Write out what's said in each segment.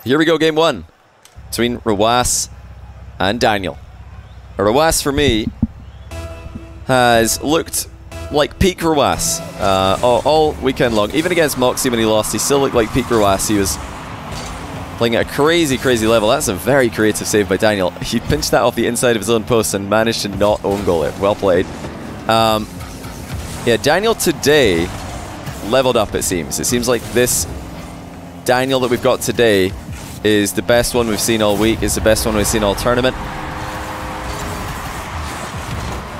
Here we go, game one between Rw9 and Daniel. Rw9, for me, has looked like peak Rw9 all weekend long. Even against Moxie when he lost, he still looked like peak Rw9. He was playing at a crazy, crazy level. That's a very creative save by Daniel. He pinched that off the inside of his own post and managed to not own goal it. Well played. Yeah, Daniel today leveled up, it seems. It seems like this Daniel that we've got today is the best one we've seen all week, is the best one we've seen all tournament.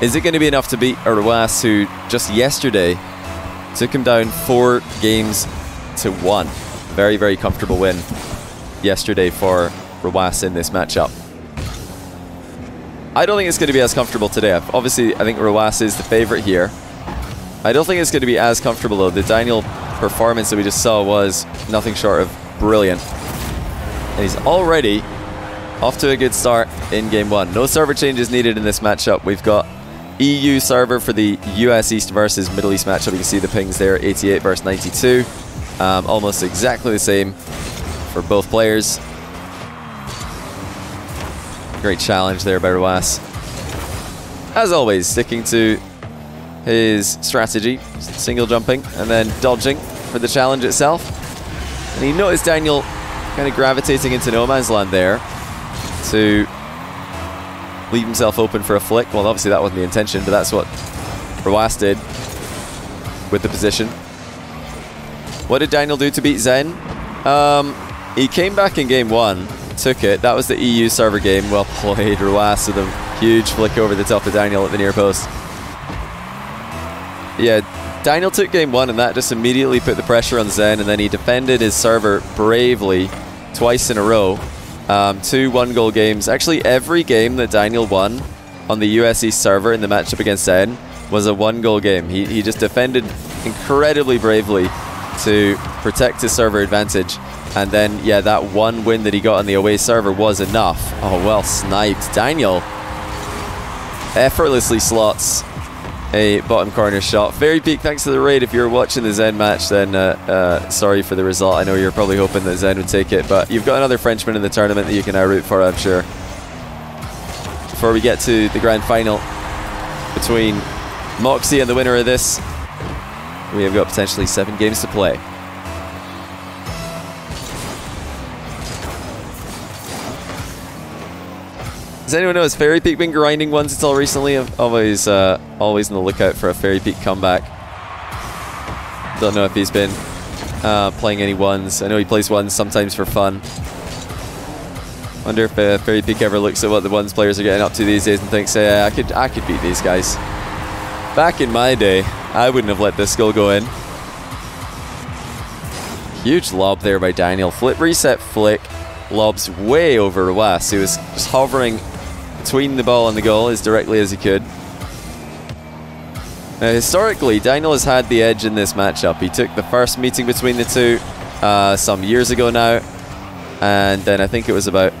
Is it going to be enough to beat Rw9, who just yesterday took him down 4 games to 1? Very, very comfortable win yesterday for Rw9 in this matchup. I don't think it's going to be as comfortable today. Obviously, I think Rw9 is the favorite here. I don't think it's going to be as comfortable though. The Daniel performance that we just saw was nothing short of brilliant. And he's already off to a good start in game one. No server changes needed in this matchup. We've got EU server for the US East versus Middle East matchup. You can see the pings there, 88 versus 92. Almost exactly the same for both players. Great challenge there by Rw9. As always, sticking to his strategy, single jumping and then dodging for the challenge itself. And he noticed Daniel kind of gravitating into no man's land there to leave himself open for a flick. Well, obviously that wasn't the intention, but that's what Rw9 did with the position. What did Daniel do to beat Zen? He came back in game one, took it. That was the EU server game. Well played, Rw9, with a huge flick over the top of Daniel at the near post. Yeah, Daniel took game one, and that just immediately put the pressure on Zen, and then he defended his server bravely twice in a row. 2 one-goal games. Actually, every game that Daniel won on the US East server in the matchup against Zen was a 1-goal game. He just defended incredibly bravely to protect his server advantage. And then, yeah, that one win that he got on the away server was enough. Oh, well sniped. Daniel effortlessly slots a bottom corner shot. Very peak, thanks to the raid. If you're watching the Zen match, then sorry for the result. I know you're probably hoping that Zen would take it, but you've got another Frenchman in the tournament that you can now root for, I'm sure. Before we get to the grand final between Moxie and the winner of this, we have got potentially 7 games to play. Does anyone know, has Fairy Peak been grinding once until recently? I'm always on the lookout for a Fairy Peak comeback. Don't know if he's been playing any ones. I know he plays ones sometimes for fun. Wonder if Fairy Peak ever looks at what the ones players are getting up to these days and thinks, hey, I could beat these guys. Back in my day, I wouldn't have let this goal go in. Huge lob there by Daniel. Flip, reset, flick. Lobs way over Rw9. He was just hovering between the ball and the goal as directly as he could. Now, historically, Daniel has had the edge in this matchup. He took the first meeting between the two some years ago now, and then I think it was about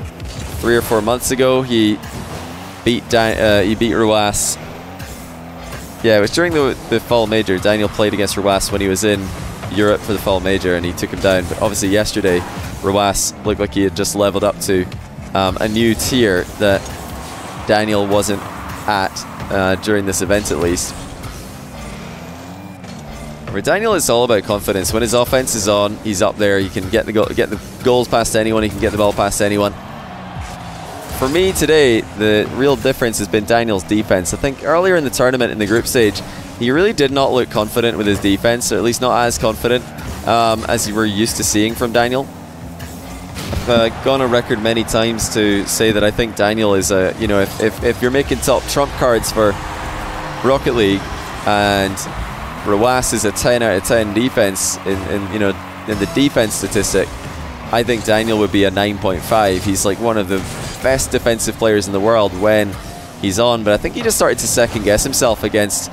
3 or 4 months ago he beat Rw9. Yeah, it was during the fall major. Daniel played against Rw9 when he was in Europe for the fall major, and he took him down. But obviously yesterday, Rw9 looked like he had just leveled up to a new tier that Daniel wasn't at during this event, at least. For Daniel, it's all about confidence. When his offense is on, he's up there. He can get the goals past anyone. He can get the ball past anyone. For me today, the real difference has been Daniel's defense. I think earlier in the tournament, in the group stage, he really did not look confident with his defense, or at least not as confident as you were used to seeing from Daniel. I've gone on record many times to say that I think Daniel is a, you know, if you're making top trump cards for Rocket League and Rw9 is a 10 out of 10 defense in the defense statistic, I think Daniel would be a 9.5. He's like one of the best defensive players in the world when he's on, but I think he just started to second guess himself against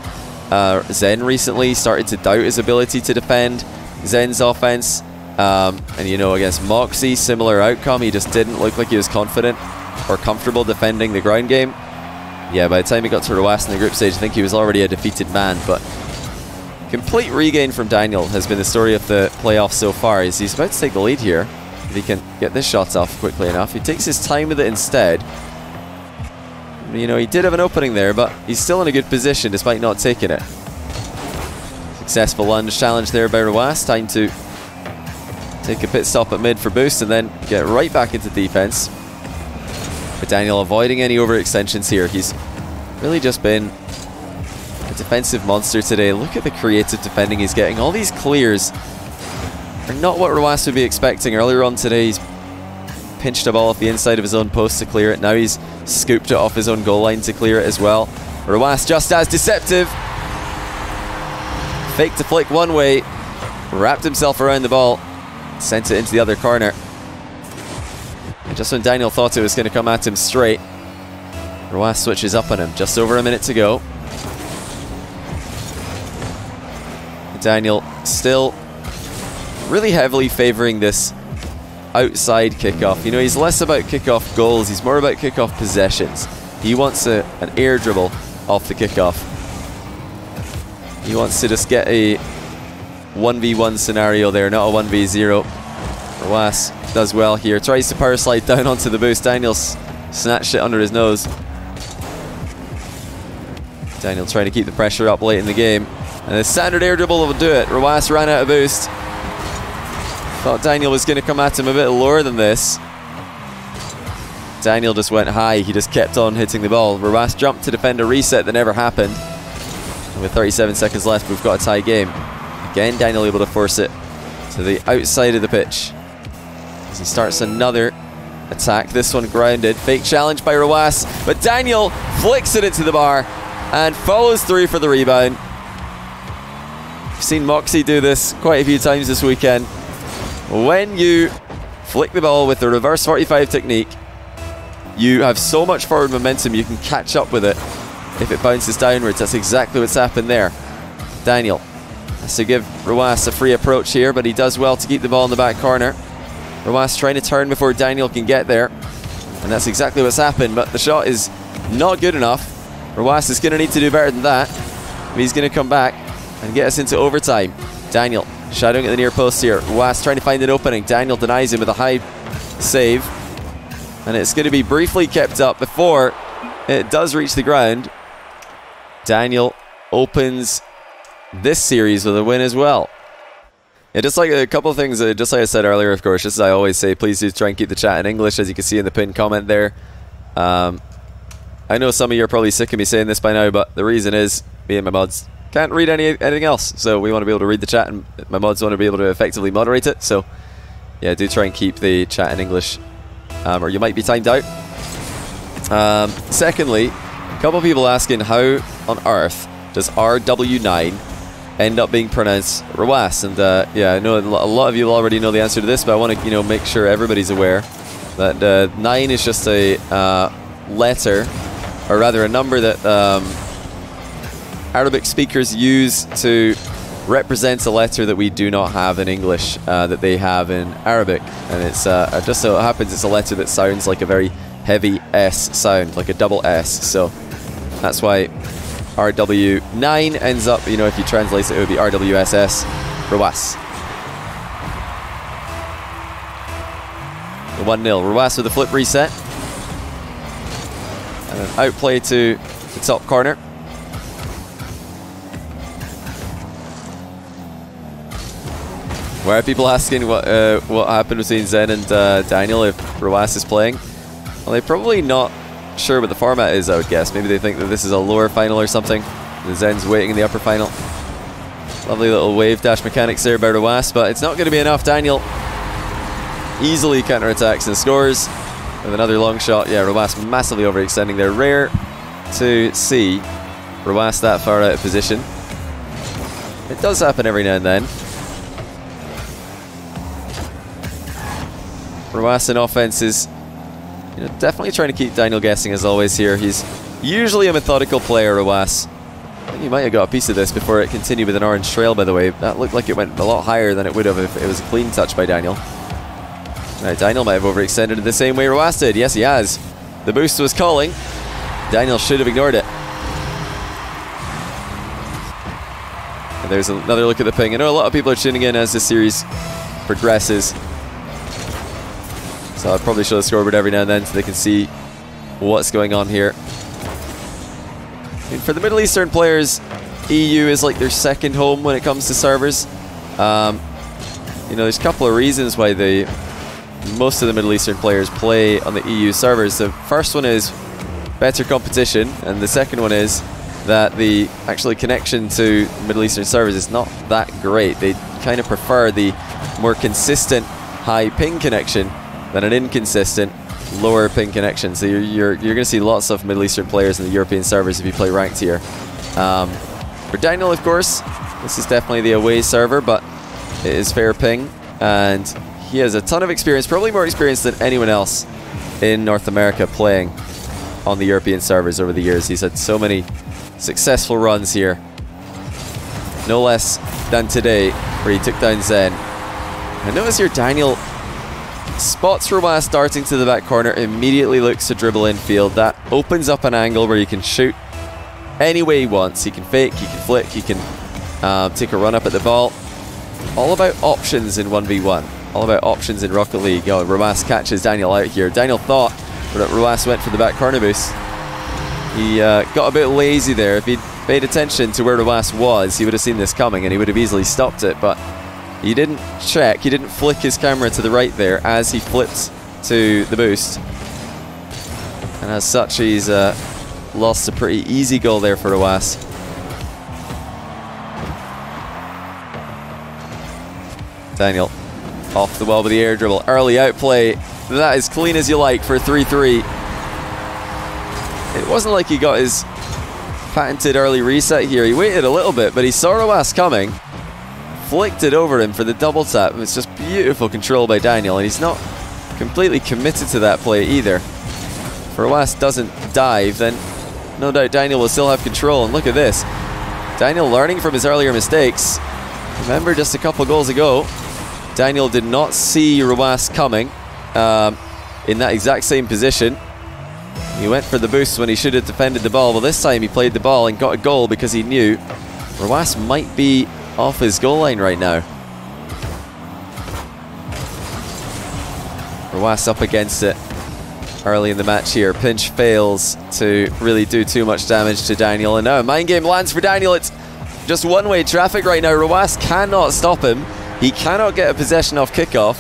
Zen recently. Started to doubt his ability to defend Zen's offense. And you know, against Moxie, similar outcome. He just didn't look like he was confident or comfortable defending the ground game. Yeah, by the time he got to Rw9 in the group stage, I think he was already a defeated man. But complete regain from Daniel has been the story of the playoffs so far. He's about to take the lead here. if he can get this shot off quickly enough. He takes his time with it instead. You know, he did have an opening there, but he's still in a good position despite not taking it. Successful lunge challenge there by Rw9. Time to take a pit stop at mid for boost and then get right back into defense. But Daniel avoiding any overextensions here. He's really just been a defensive monster today. Look at the creative defending he's getting. All these clears are not what Rw9 would be expecting. Earlier on today, he's pinched a ball off the inside of his own post to clear it. Now he's scooped it off his own goal line to clear it as well. Rw9 just as deceptive. Fake to flick one way, wrapped himself around the ball, sent it into the other corner. And just when Daniel thought it was going to come at him straight, Rw9 switches up on him. Just over a minute to go. Daniel still really heavily favouring this outside kickoff. You know, he's less about kickoff goals, he's more about kickoff possessions. He wants an air dribble off the kickoff. He wants to just get a 1v1 scenario there, not a 1v0. Rw9 does well here. Tries to power slide down onto the boost. Daniel's snatched it under his nose. Daniel trying to keep the pressure up late in the game. And the standard air dribble will do it. Rw9 ran out of boost. Thought Daniel was going to come at him a bit lower than this. Daniel just went high. He just kept on hitting the ball. Rw9 jumped to defend a reset that never happened. And with 37 seconds left, we've got a tie game. Again, Daniel able to force it to the outside of the pitch. As he starts another attack. This one grounded. Fake challenge by Rw9. But Daniel flicks it into the bar and follows through for the rebound. I've seen Moxie do this quite a few times this weekend. When you flick the ball with the reverse 45 technique, you have so much forward momentum you can catch up with it if it bounces downwards. That's exactly what's happened there. Daniel has to give Rw9 a free approach here, but he does well to keep the ball in the back corner. Rw9 trying to turn before Daniel can get there, and that's exactly what's happened, but the shot is not good enough. Rw9 is going to need to do better than that. He's going to come back and get us into overtime. Daniel shadowing at the near post here. Rw9 trying to find an opening. Daniel denies him with a high save, and it's going to be briefly kept up before it does reach the ground. Daniel opens this series with a win as well. Yeah, just like a couple of things, just like I said earlier, of course, just as I always say, please do try and keep the chat in English, as you can see in the pinned comment there. I know some of you are probably sick of me saying this by now, but the reason is me and my mods can't read anything else, so we want to be able to read the chat, and my mods want to be able to effectively moderate it. So yeah, do try and keep the chat in English, or you might be timed out. Secondly, a couple of people asking how on earth does Rw9 end up being pronounced Rw9? And yeah, I know a lot of you already know the answer to this, but I want to make sure everybody's aware that 9 is just a letter, or rather a number that Arabic speakers use to represent a letter that we do not have in English, that they have in Arabic. And it's just so it happens it's a letter that sounds like a very heavy S sound, like a double S. So that's why Rw9 ends up, if you translate it, it would be RWSS, Rw9. 1-0. Rw9 with a flip reset. And an outplay to the top corner. Why are people asking what happened between Zen and Daniel if Rw9 is playing? Well, they're probably not sure what the format is, I would guess. Maybe they think that this is a lower final or something. The Zen's waiting in the upper final. Lovely little wave dash mechanics there by Rw9, but it's not going to be enough. Daniel easily counterattacks and scores with another long shot. Yeah, Rw9 massively overextending there. Rare to see Rw9 that far out of position. It does happen every now and then. Rw9 in offense is definitely trying to keep Daniel guessing as always here. He's usually a methodical player, Rw9. I think he might have got a piece of this before it continued with an orange trail, by the way. That looked like it went a lot higher than it would have if it was a clean touch by Daniel. Right, Daniel might have overextended it the same way Rw9 did. Yes, he has. The boost was calling. Daniel should have ignored it. And there's another look at the ping. I know a lot of people are tuning in as this series progresses. So I probably show the scoreboard every now and then so they can see what's going on here. And for the Middle Eastern players, EU is like their second home when it comes to servers. You know, there's a couple of reasons why most of the Middle Eastern players play on the EU servers. The first one is better competition, and the second one is that the actual connection to Middle Eastern servers is not that great. They kind of prefer the more consistent high ping connection than an inconsistent lower ping connection. So you're going to see lots of Middle Eastern players in the European servers if you play ranked here. For Daniel, of course, this is definitely the away server, but it is fair ping, and he has a ton of experience, probably more experience than anyone else in North America playing on the European servers over the years. He's had so many successful runs here, no less than today, where he took down Zen. And notice here Daniel spots Rw9 darting to the back corner, immediately looks to dribble infield. That opens up an angle where he can shoot any way he wants. He can fake, he can flick, he can take a run up at the ball. All about options in 1v1. All about options in Rocket League. Oh, Rw9 catches Daniel out here. Daniel thought that Rw9 went for the back corner boost. He got a bit lazy there. If he'd paid attention to where Rw9 was, he would have seen this coming and he would have easily stopped it, but he didn't check. He didn't flick his camera to the right there as he flipped to the boost. And as such, he's lost a pretty easy goal there for Rw9. Daniel off the wall with the air dribble. Early outplay. That is clean as you like for 3-3. It wasn't like he got his patented early reset here. He waited a little bit, but he saw Rw9 coming. Flicked it over him for the double tap. It's just beautiful control by Daniel, and he's not completely committed to that play either. If Rw9 doesn't dive, then no doubt Daniel will still have control. And look at this. Daniel learning from his earlier mistakes. Remember just a couple goals ago, Daniel did not see Rw9 coming in that exact same position. He went for the boost when he should have defended the ball. Well, this time he played the ball and got a goal because he knew Rw9 might be off his goal line right now. Rw9 up against it early in the match here. Pinch fails to really do too much damage to Daniel, and now a mind game lands for Daniel. It's just one-way traffic right now. Rw9 cannot stop him. He cannot get a possession off kickoff,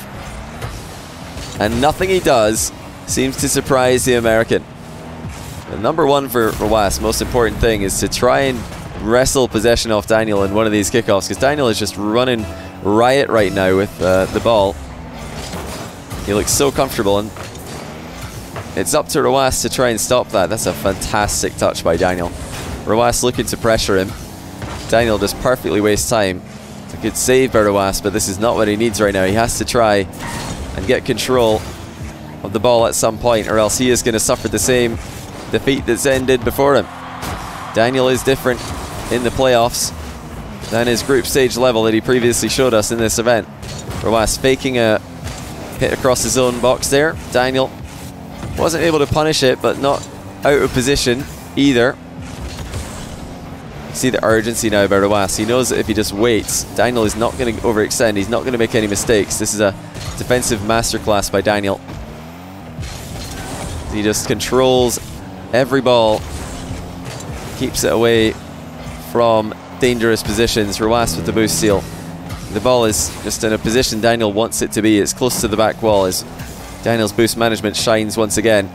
and nothing he does seems to surprise the American. The number one for Rw9, most important thing, is to try and wrestle possession off Daniel in one of these kickoffs, because Daniel is just running riot right now with the ball. He looks so comfortable, and it's up to Rw9 to try and stop that. That's a fantastic touch by Daniel. Rw9 looking to pressure him. Daniel just perfectly wastes time. It's a good save by Rw9, but this is not what he needs right now. He has to try and get control of the ball at some point, or else he is going to suffer the same defeat that Zen did before him. Daniel is different in the playoffs than his group stage level that he previously showed us in this event. Rw9 faking a hit across his own box there. Daniel wasn't able to punish it, but not out of position either. See the urgency now by Rw9. He knows that if he just waits, Daniel is not going to overextend. He's not going to make any mistakes. This is a defensive masterclass by Daniel. He just controls every ball, keeps it away from dangerous positions. Rw9 with the boost seal. The ball is just in a position Daniel wants it to be. It's close to the back wall as Daniel's boost management shines once again.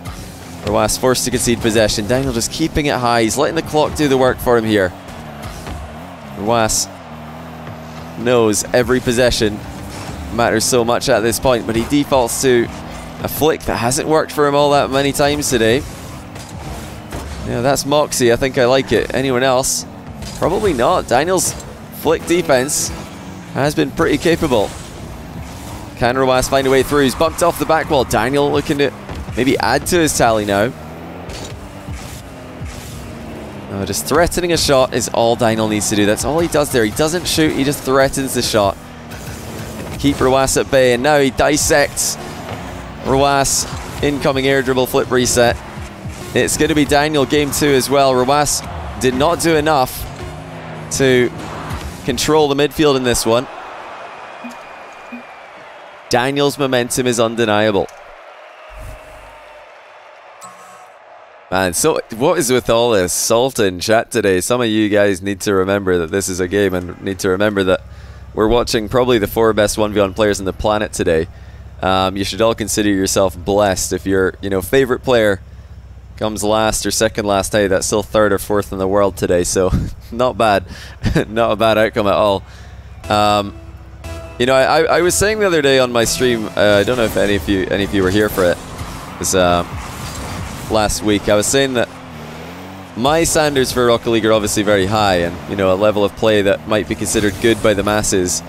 Rw9 forced to concede possession. Daniel just keeping it high. He's letting the clock do the work for him here. Rw9 knows every possession matters so much at this point, but he defaults to a flick that hasn't worked for him all that many times today. Yeah, that's Moxie. I think I like it. Anyone else? Probably not. Daniel's flick defense has been pretty capable. Can Rw9 find a way through? He's bumped off the back wall. Daniel looking to maybe add to his tally now. Oh, just threatening a shot is all Daniel needs to do. That's all he does there. He doesn't shoot, he just threatens the shot. Keep Rw9 at bay, and now he dissects Rw9 incoming air dribble flip reset. It's going to be Daniel game 2 as well. Rw9 did not do enough to control the midfield in this one. Daniel's momentum is undeniable. Man, so what is with all this salt in chat today? Some of you guys need to remember that this is a game and need to remember that we're watching probably the 4 best 1v1 players on the planet today. You should all consider yourself blessed if your favorite player comes last or second last. Hey, that's still 3rd or 4th in the world today, so not bad. Not a bad outcome at all. I was saying the other day on my stream, I don't know if any of you were here for it. It was last week. I was saying that my standards for Rocket League are obviously very high, and a level of play that might be considered good by the masses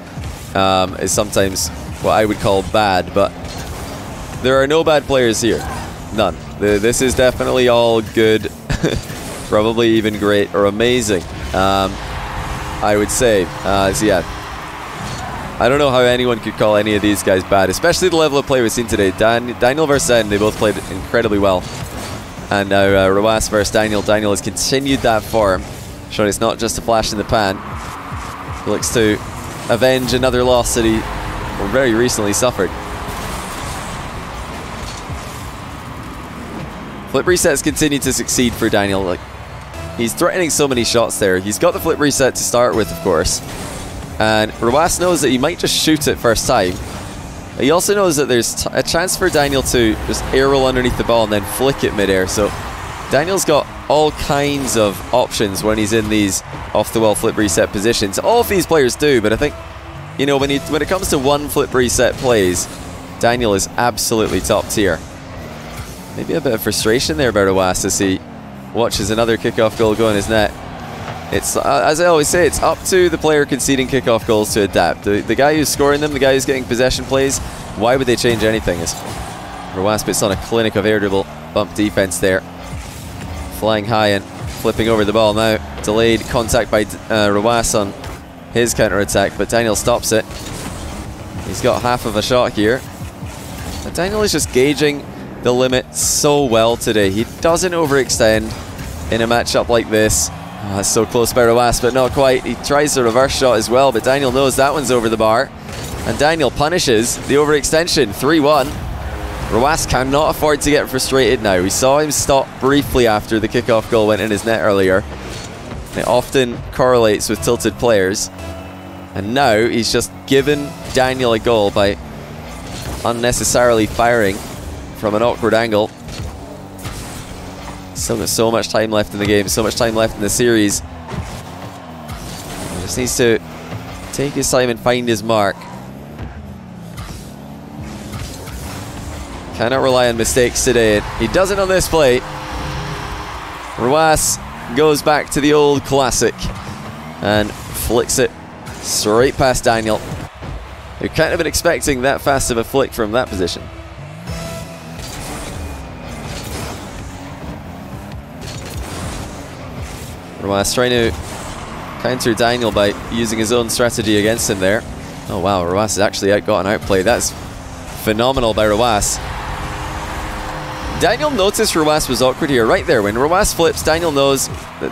is sometimes what I would call bad, but there are no bad players here. None. This is definitely all good, probably even great or amazing, I would say. So yeah, I don't know how anyone could call any of these guys bad, especially the level of play we've seen today. Daniel versus Zen, they both played incredibly well. And now Rw9 versus Daniel. Daniel has continued that form, showing it's not just a flash in the pan. He looks to avenge another loss that he very recently suffered. Flip resets continue to succeed for Daniel. Like, he's threatening so many shots there. He's got the flip reset to start with, of course. And Rw9 knows that he might just shoot it first time. He also knows that there's a chance for Daniel to just air roll underneath the ball and then flick it midair. So Daniel's got all kinds of options when he's in these off-the-wall flip reset positions. All of these players do, but I think, when it comes to one flip reset plays, Daniel is absolutely top tier. Maybe a bit of frustration there by Rw9 as he watches another kickoff goal go in his net. It's, as I always say, it's up to the player conceding kickoff goals to adapt. The guy who's scoring them, the guy who's getting possession plays, why would they change anything? As Rw9 puts on a clinic of air dribble bump defense there. Flying high and flipping over the ball now. Delayed contact by Rw9 on his counter-attack, but Daniel stops it. He's got half of a shot here. But Daniel is just gauging the limit so well today. He doesn't overextend in a matchup like this. Oh, that's so close by Rw9, but not quite. He tries the reverse shot as well, but Daniel knows that one's over the bar. And Daniel punishes the overextension. 3-1. Rw9 cannot afford to get frustrated now. We saw him stop briefly after the kickoff goal went in his net earlier. It often correlates with tilted players. And now he's just given Daniel a goal by unnecessarily firing from an awkward angle. Still got so much time left in the game, so much time left in the series. He just needs to take his time and find his mark. Cannot rely on mistakes today. He doesn't on this play. Rw9 goes back to the old classic and flicks it straight past Daniel, who can't have been expecting that fast of a flick from that position. Rw9 trying to counter Daniel by using his own strategy against him there. Oh wow, Rw9 has actually got an outplay. That's phenomenal by Rw9. Daniel noticed Rw9 was awkward here, right there. When Rw9 flips, Daniel knows that,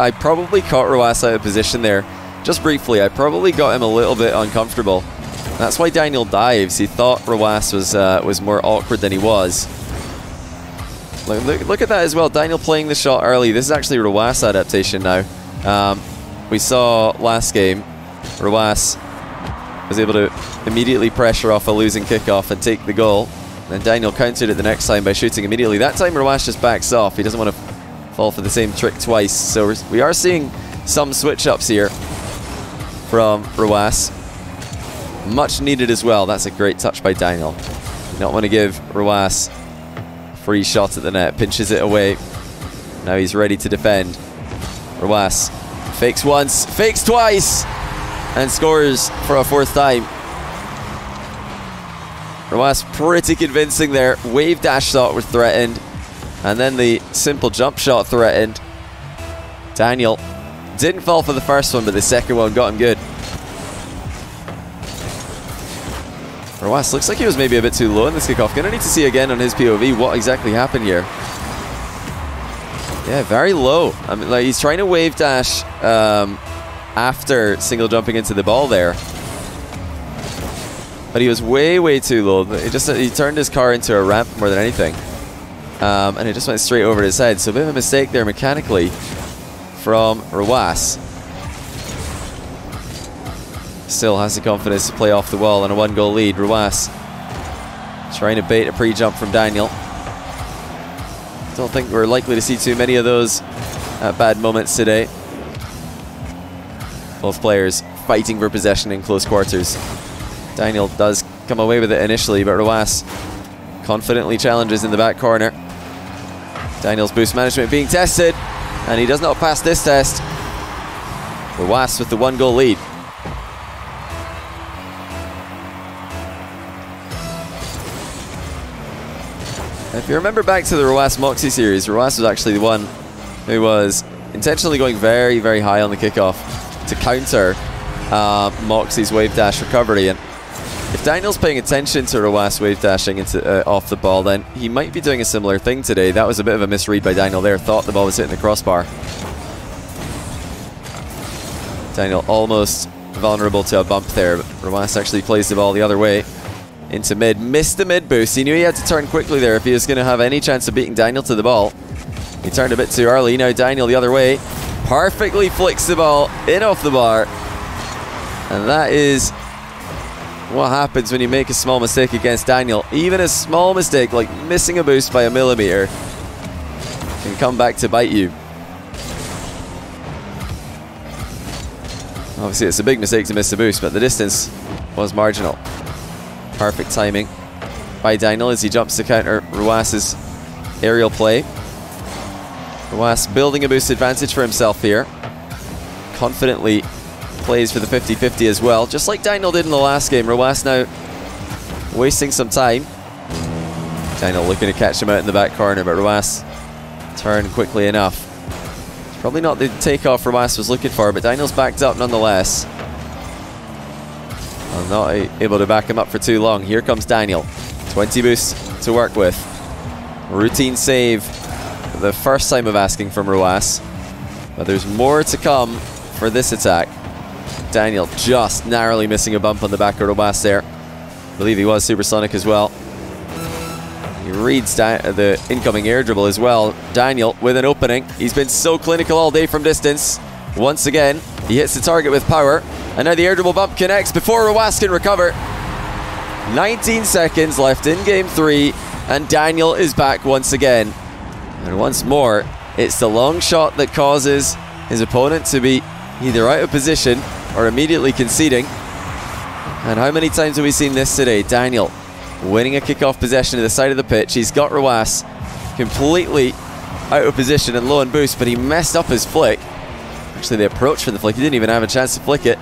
I probably caught Rw9 out of position there. Just briefly, I probably got him a little bit uncomfortable. That's why Daniel dives. He thought Rw9 was more awkward than he was. Look at that as well. Daniel playing the shot early. This is actually Rw9's adaptation now. We saw last game, Rw9 was able to immediately pressure off a losing kickoff and take the goal. Then Daniel countered it the next time by shooting immediately. That time Rw9 just backs off. He doesn't want to fall for the same trick twice. So we are seeing some switch-ups here from Rw9. Much needed as well. That's a great touch by Daniel. You don't want to give Rw9 free shot at the net, pinches it away. Now he's ready to defend. Rw9 fakes once, fakes twice, and scores for a 4th time. Rw9 pretty convincing there. Wave dash shot was threatened, and then the simple jump shot threatened. Daniel didn't fall for the first one, but the second one got him good. Rw9 looks like he was maybe a bit too low in this kickoff. Gonna need to see again on his POV what exactly happened here. Yeah, very low. I mean, like, he's trying to wave dash after single jumping into the ball there, but he was way too low. He turned his car into a ramp more than anything. and it just went straight over his head. So a bit of a mistake there mechanically from Rw9. Still has the confidence to play off the wall on a 1-goal lead. Rw9 trying to bait a pre-jump from Daniel. Don't think we're likely to see too many of those at bad moments today. Both players fighting for possession in close quarters. Daniel does come away with it initially, but Rw9 confidently challenges in the back corner. Daniel's boost management being tested, and he does not pass this test. Rw9 with the 1-goal lead. If you remember back to the Rw9 Moxie series, Rw9 was actually the one who was intentionally going very, very high on the kickoff to counter Moxie's wave dash recovery. And if Daniel's paying attention to Rw9 wave dashing into off the ball, then he might be doing a similar thing today. That was a bit of a misread by Daniel there. Thought the ball was hitting the crossbar. Daniel almost vulnerable to a bump there, but Rw9 actually plays the ball the other way into mid. Missed the mid boost. He knew he had to turn quickly there if he was going to have any chance of beating Daniel to the ball. He turned a bit too early. Now Daniel the other way. Perfectly flicks the ball in off the bar. And that is what happens when you make a small mistake against Daniel. Even a small mistake like missing a boost by a millimeter can come back to bite you. Obviously it's a big mistake to miss the boost, but the distance was marginal. Perfect timing by Daniel as he jumps to counter Rw9's aerial play. Rw9 building a boost advantage for himself here. Confidently plays for the 50-50 as well, just like Daniel did in the last game. Rw9 now wasting some time. Daniel looking to catch him out in the back corner, but Rw9 turned quickly enough. It's probably not the takeoff Rw9 was looking for, but Daniel's backed up nonetheless. I'm not able to back him up for too long. Here comes Daniel. 20 boosts to work with. Routine save for the first time of asking from Rw9. But there's more to come for this attack. Daniel just narrowly missing a bump on the back of Rw9 there. I believe he was supersonic as well. He reads the incoming air dribble as well. Daniel with an opening. He's been so clinical all day from distance. Once again, he hits the target with power. And now the air dribble bump connects before Rw9 can recover. 19 seconds left in game 3, and Daniel is back once again. And once more, it's the long shot that causes his opponent to be either out of position or immediately conceding. And how many times have we seen this today? Daniel winning a kickoff possession to the side of the pitch. He's got Rw9 completely out of position and low on boost, but he messed up his flick. Actually, the approach for the flick, he didn't even have a chance to flick it.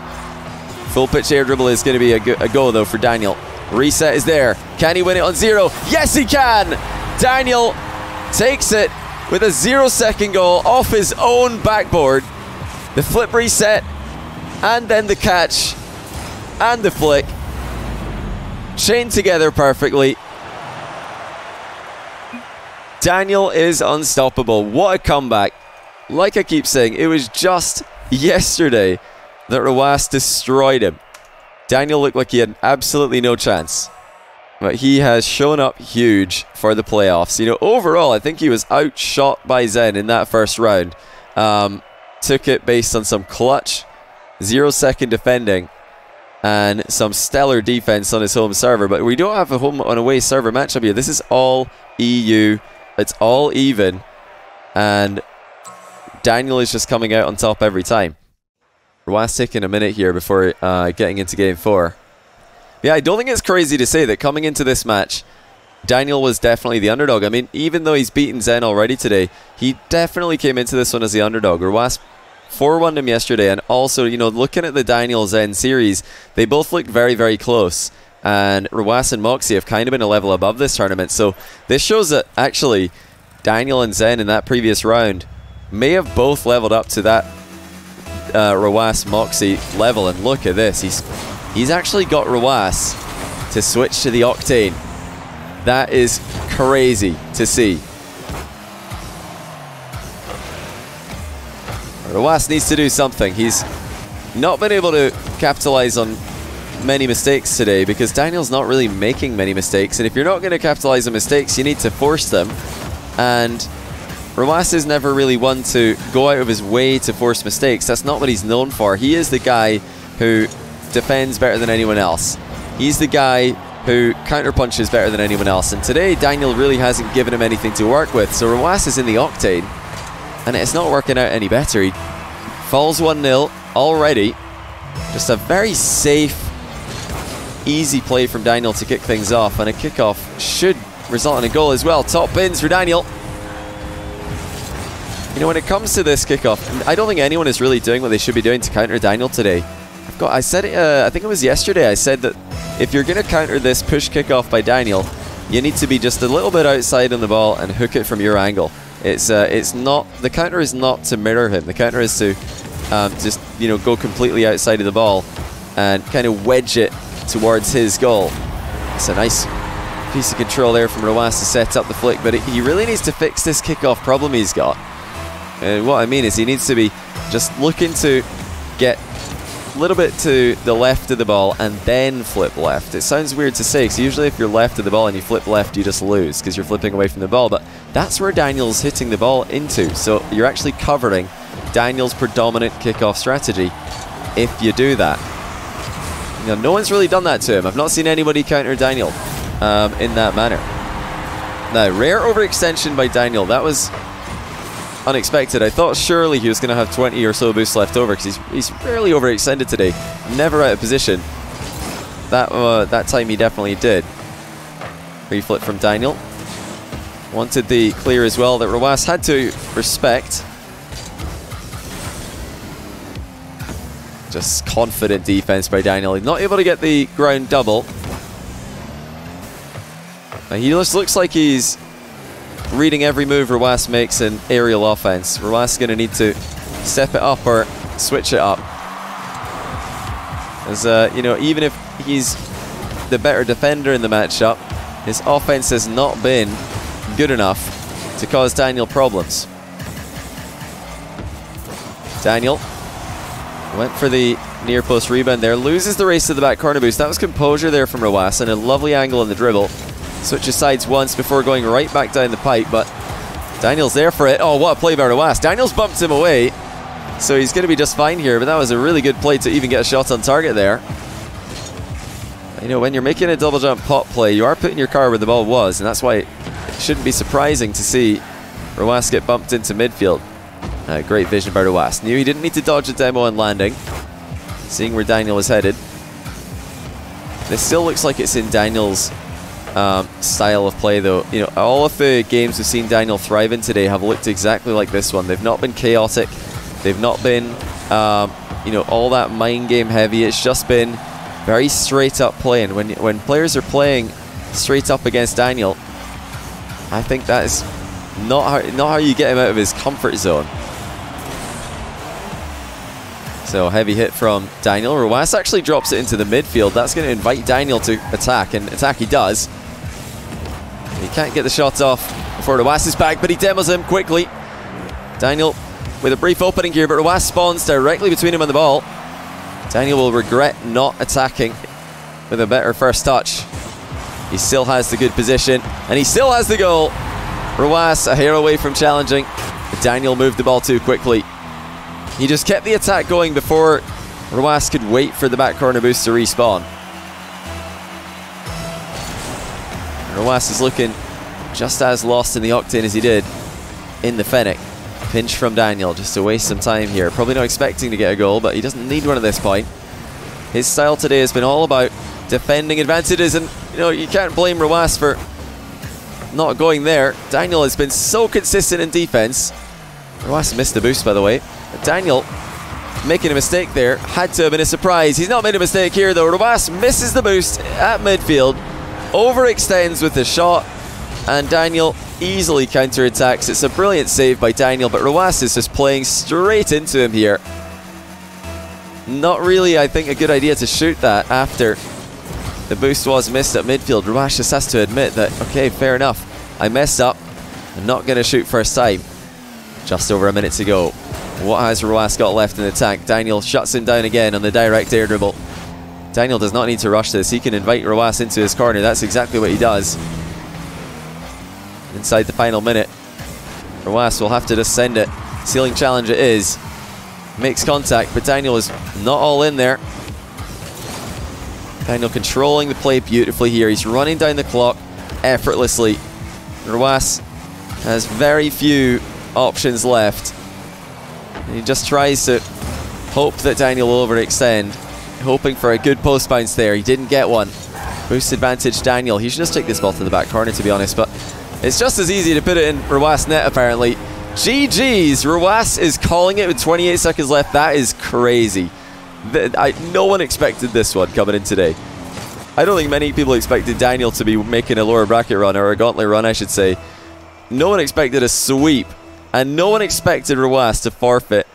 Full pitch air dribble is going to be a go though for Daniel. Reset is there. Can he win it on 0? Yes, he can! Daniel takes it with a 0-second goal off his own backboard. The flip reset, and then the catch, and the flick. Chained together perfectly. Daniel is unstoppable. What a comeback. Like I keep saying, it was just yesterday that Rw9 destroyed him. Daniel looked like he had absolutely no chance. But he has shown up huge for the playoffs. You know, overall, I think he was outshot by Zen in that first round. Took it based on some clutch, 0-second defending, and some stellar defense on his home server. But we don't have a home and away server matchup here. This is all EU. It's all even. And Daniel is just coming out on top every time. Rw9 taking a minute here before getting into game 4. Yeah, I don't think it's crazy to say that coming into this match, Daniel was definitely the underdog. I mean, even though he's beaten Zen already today, he definitely came into this one as the underdog. Rw9 4-1'd him yesterday, and also, you know, looking at the Daniel Zen series, they both looked very, very close. And Rw9 and Moxie have kind of been a level above this tournament. So this shows that actually Daniel and Zen in that previous round may have both leveled up to that Rw9 Moxie level. And look at this, he's actually got Rw9 to switch to the Octane. That is crazy to see. Rw9 needs to do something. He's not been able to capitalize on many mistakes today because Daniel's not really making many mistakes, and if you're not going to capitalize on mistakes, you need to force them. And Rw9 is never really one to go out of his way to force mistakes. That's not what he's known for. He is the guy who defends better than anyone else. He's the guy who counterpunches better than anyone else. And today, Daniel really hasn't given him anything to work with. So Rw9 is in the octane, and it's not working out any better. He falls 1-0 already. Just a very safe, easy play from Daniel to kick things off, and a kickoff should result in a goal as well. Top bins for Daniel. You know, when it comes to this kickoff, I don't think anyone is really doing what they should be doing to counter Daniel today. I said it, I think it was yesterday, I said that if you're going to counter this push kickoff by Daniel, you need to be just a little bit outside on the ball and hook it from your angle. It's not, the counter is not to mirror him. The counter is to just, you know, go completely outside of the ball and kind of wedge it towards his goal. It's a nice piece of control there from Rw9 to set up the flick, but he really needs to fix this kickoff problem he's got. What I mean is he needs to be just looking to get a little bit to the left of the ball and then flip left. It sounds weird to say, because usually if you're left of the ball and you flip left, you just lose because you're flipping away from the ball, but that's where Daniel's hitting the ball into. So you're actually covering Daniel's predominant kickoff strategy if you do that. You know, no one's really done that to him. I've not seen anybody counter Daniel in that manner. Now, rare overextension by Daniel. That was unexpected. I thought surely he was going to have 20 or so boosts left over, because he's rarely overextended today. Never out of position. That time he definitely did. Reflip from Daniel. Wanted the clear as well that Rw9 had to respect. Just confident defense by Daniel. He's not able to get the ground double. He just looks like he's reading every move Rw9 makes in aerial offense. Rw9 going to need to step it up or switch it up. As you know, even if he's the better defender in the matchup, his offense has not been good enough to cause Daniel problems. Daniel went for the near post rebound there, loses the race to the back corner boost. That was composure there from Rw9, and a lovely angle in the dribble. Switches sides once before going right back down the pipe, but Daniel's there for it. Oh, what a play by Rw9. Daniel's bumped him away, so he's going to be just fine here, but that was a really good play to even get a shot on target there. You know, when you're making a double jump pop play, you are putting your car where the ball was, and that's why it shouldn't be surprising to see Rw9 get bumped into midfield. Great vision by Rw9. Knew he didn't need to dodge a demo on landing, seeing where Daniel was headed. This still looks like it's in Daniel's style of play, though. You know, all of the games we've seen Daniel thrive in today have looked exactly like this one. They've not been chaotic. They've not been, you know, all that mind game heavy. It's just been very straight up play. And when players are playing straight up against Daniel, I think that is not how you get him out of his comfort zone. So heavy hit from Daniel. Rw9 actually drops it into the midfield. That's going to invite Daniel to attack, and attack he does. He can't get the shot off before Rw9 is back, but he demos him quickly. Daniel with a brief opening here, but Rw9 spawns directly between him and the ball. Daniel will regret not attacking with a better first touch. He still has the good position, and he still has the goal. Rw9 a hair away from challenging, but Daniel moved the ball too quickly. He just kept the attack going before Rw9 could wait for the back corner boost to respawn. Rw9 is looking just as lost in the octane as he did in the Fennec. Pinch from Daniel just to waste some time here. Probably not expecting to get a goal, but he doesn't need one at this point. His style today has been all about defending advantages, and you know, you can't blame Rw9 for not going there. Daniel has been so consistent in defense. Rw9 missed the boost, by the way. Daniel making a mistake there. Had to have been a surprise. He's not made a mistake here, though. Rw9 misses the boost at midfield, overextends with the shot, and Daniel easily counterattacks. It's a brilliant save by Daniel, but Rw9 is just playing straight into him here. Not really, I think, a good idea to shoot that after the boost was missed at midfield. Rw9 just has to admit that, okay, fair enough, I messed up. I'm not going to shoot first time. Just over a minute to go. What has Rw9 got left in the tank? Daniel shuts him down again on the direct air dribble. Daniel does not need to rush this. He can invite Rw9 into his corner. That's exactly what he does. Inside the final minute. Rwas will have to just send it. Ceiling challenge it is. Makes contact, but Daniel is not all in there. Daniel controlling the play beautifully here. He's running down the clock effortlessly. Rwas has very few options left. And he just tries to hope that Daniel will overextend. Hoping for a good post bounce there. He didn't get one. Boost advantage Daniel. He should just take this ball to the back corner, to be honest, but it's just as easy to put it in Rwas net, apparently. GG's. Rwas is calling it with 28 seconds left. That is crazy. No one expected this one coming in today. I don't think many people expected Daniel to be making a lower bracket run, or a gauntlet run, I should say. No one expected a sweep, and no one expected Rwas to forfeit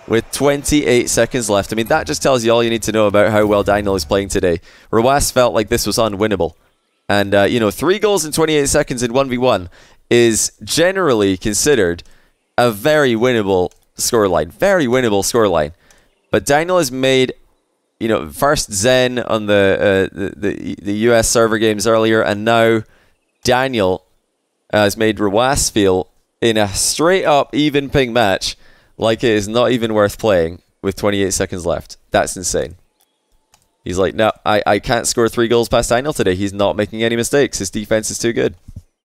with 28 seconds left. I mean, that just tells you all you need to know about how well Daniel is playing today. Rwas felt like this was unwinnable. And, you know, 3 goals in 28 seconds in 1v1 is generally considered a very winnable scoreline. Very winnable scoreline. But Daniel has made, you know, first Zen on the US server games earlier, and now Daniel has made Rwas feel in a straight up even ping match like it is not even worth playing with 28 seconds left. That's insane. He's like, no, I can't score 3 goals past Daniel today. He's not making any mistakes. His defense is too good.